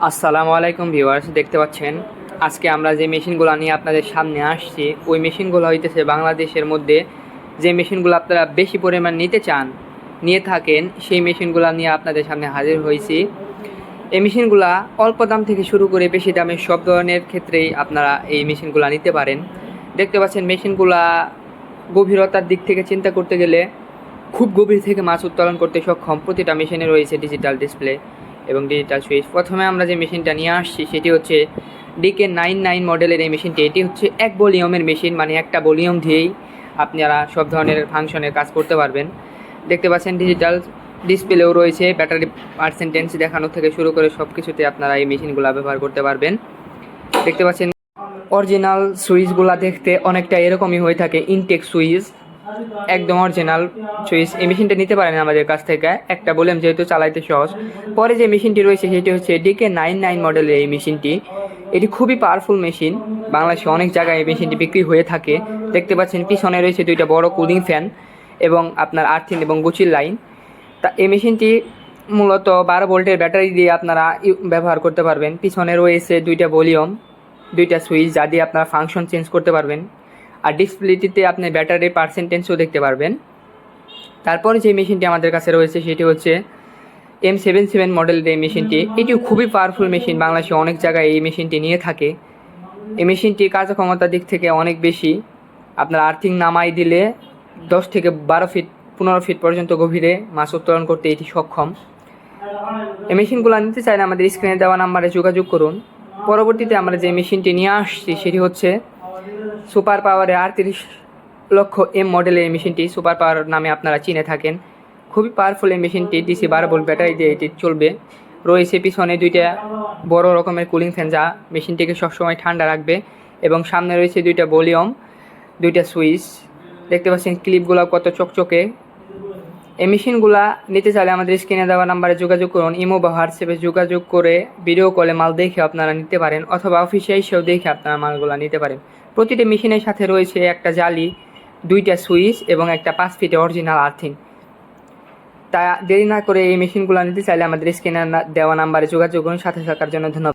আসসালামু আলাইকুম ভিউয়ার্স, দেখতে পাচ্ছেন আজকে আমরা যে মেশিনগুলো নিয়ে আপনাদের সামনে আসছি ওই মেশিনগুলো হইতেছে বাংলাদেশের মধ্যে যে মেশিনগুলো আপনারা বেশি পরিমাণ নিতে চান, নিয়ে থাকেন, সেই মেশিনগুলো নিয়ে আপনাদের সামনে হাজির হয়েছি। এই মেশিনগুলা অল্প দাম থেকে শুরু করে বেশি দামে সব ধরনের ক্ষেত্রেই আপনারা এই মেশিনগুলো নিতে পারেন। দেখতে পাচ্ছেন মেশিনগুলা গভীরতার দিক থেকে চিন্তা করতে গেলে খুব গভীর থেকে মাছ উত্তোলন করতে সক্ষম। প্রতিটা মেশিনে রয়েছে ডিজিটাল ডিসপ্লে এবং ডিজিটাল সুইচ। প্রথমে আমরা যে মেশিনটা নিয়ে আসছি সেটি হচ্ছে DK99 মডেলের এই মেশিনটি। এটি হচ্ছে এক ভলিউমের মেশিন, মানে একটা ভলিউম দিয়েই আপনারা সব ধরনের ফাংশনের কাজ করতে পারবেন। দেখতে পাচ্ছেন ডিজিটাল ডিসপ্লেও রয়েছে, ব্যাটারি পার্সেন্টেজ দেখানো থেকে শুরু করে সব কিছুতে আপনারা এই মেশিনগুলো ব্যবহার করতে পারবেন। দেখতে পাচ্ছেন অরিজিনাল সুইচগুলো দেখতে অনেকটা এরকমই হয়ে থাকে, ইনটেক সুইচ, একদম অরিজিনাল সুইচ। এই মেশিনটা নিতে পারেন আমাদের কাছ থেকে, একটা বললাম যেহেতু চালাইতে সহজ। পরে যে মেশিনটি রয়েছে সেটি হচ্ছে DK99 মডেলের এই মেশিনটি। এটি খুবই পাওয়ারফুল মেশিন, বাংলাদেশে অনেক জায়গায় এই মেশিনটি বিক্রি হয়ে থাকে। দেখতে পাচ্ছেন পিছনে রয়েছে দুইটা বড় কুলিং ফ্যান এবং আপনার আর্থিং এবং গুচির লাইন। তা এই মেশিনটি মূলত 12 ভোল্টের ব্যাটারি দিয়ে আপনারা ব্যবহার করতে পারবেন। পিছনে রয়েছে দুইটা ভলিউম, দুইটা সুইচ যা দিয়ে আপনারা ফাংশন চেঞ্জ করতে পারবেন। আর ডিসপ্লেটিতে আপনি ব্যাটারির পার্সেন্টেজও দেখতে পারবেন। তারপরে যে মেশিনটি আমাদের কাছে রয়েছে সেটি হচ্ছে M77 মডেলের এই মেশিনটি। এটিও খুবই পাওয়ারফুল মেশিন, বাংলাদেশে অনেক জায়গায় এই মেশিনটি নিয়ে থাকে। এই মেশিনটি কার্যক্ষমতার দিক থেকে অনেক বেশি। আপনার আর্থিং নামাই দিলে 10 থেকে 12 ফিট 15 ফিট পর্যন্ত গভীরে মাছ উত্তোলন করতে এটি সক্ষম। এই মেশিনগুলো নিতে চাইলে আমাদের স্ক্রিনে দেওয়া নাম্বারে যোগাযোগ করুন। পরবর্তীতে আমরা যে মেশিনটি নিয়ে আসছি সেটি হচ্ছে সুপার পাওয়ারের 38 লক্ষ M মডেলের এই মেশিনটি। সুপার পাওয়ার নামে আপনারা চিনে থাকেন। খুবই পাওয়ারফুল এই মেশিনটি, DC 12 ভোল্ট ব্যাটারি দিয়ে এটি চলবে। রয়েছে পিছনে দুইটা বড় রকমের কুলিং ফ্যান যা মেশিনটিকে সবসময় ঠান্ডা রাখবে, এবং সামনে রয়েছে দুইটা ভলিউম, দুইটা সুইচ। দেখতে পাচ্ছেন ক্লিপগুলো কত চকচকে। এই মেশিনগুলা নিতে চাইলে আমাদের স্ক্রিনে দেওয়া নাম্বারে যোগাযোগ করুন। ইমো বা হোয়াটসঅ্যাপে যোগাযোগ করে ভিডিও কলে মাল দেখে আপনারা নিতে পারেন, অথবা অফিসে এসেও দেখে আপনারা মালগুলো নিতে পারেন। প্রতিটি মেশিনের সাথে রয়েছে একটা জালি, দুইটা সুইচ এবং একটা 5 ফিটের অরিজিনাল আর্থিং। তা দেরি না করে এই মেশিনগুলো নিতে চাইলে আমাদের স্ক্রিনে দেওয়া নাম্বারে যোগাযোগ করুন। সাথে থাকার জন্য ধন্যবাদ।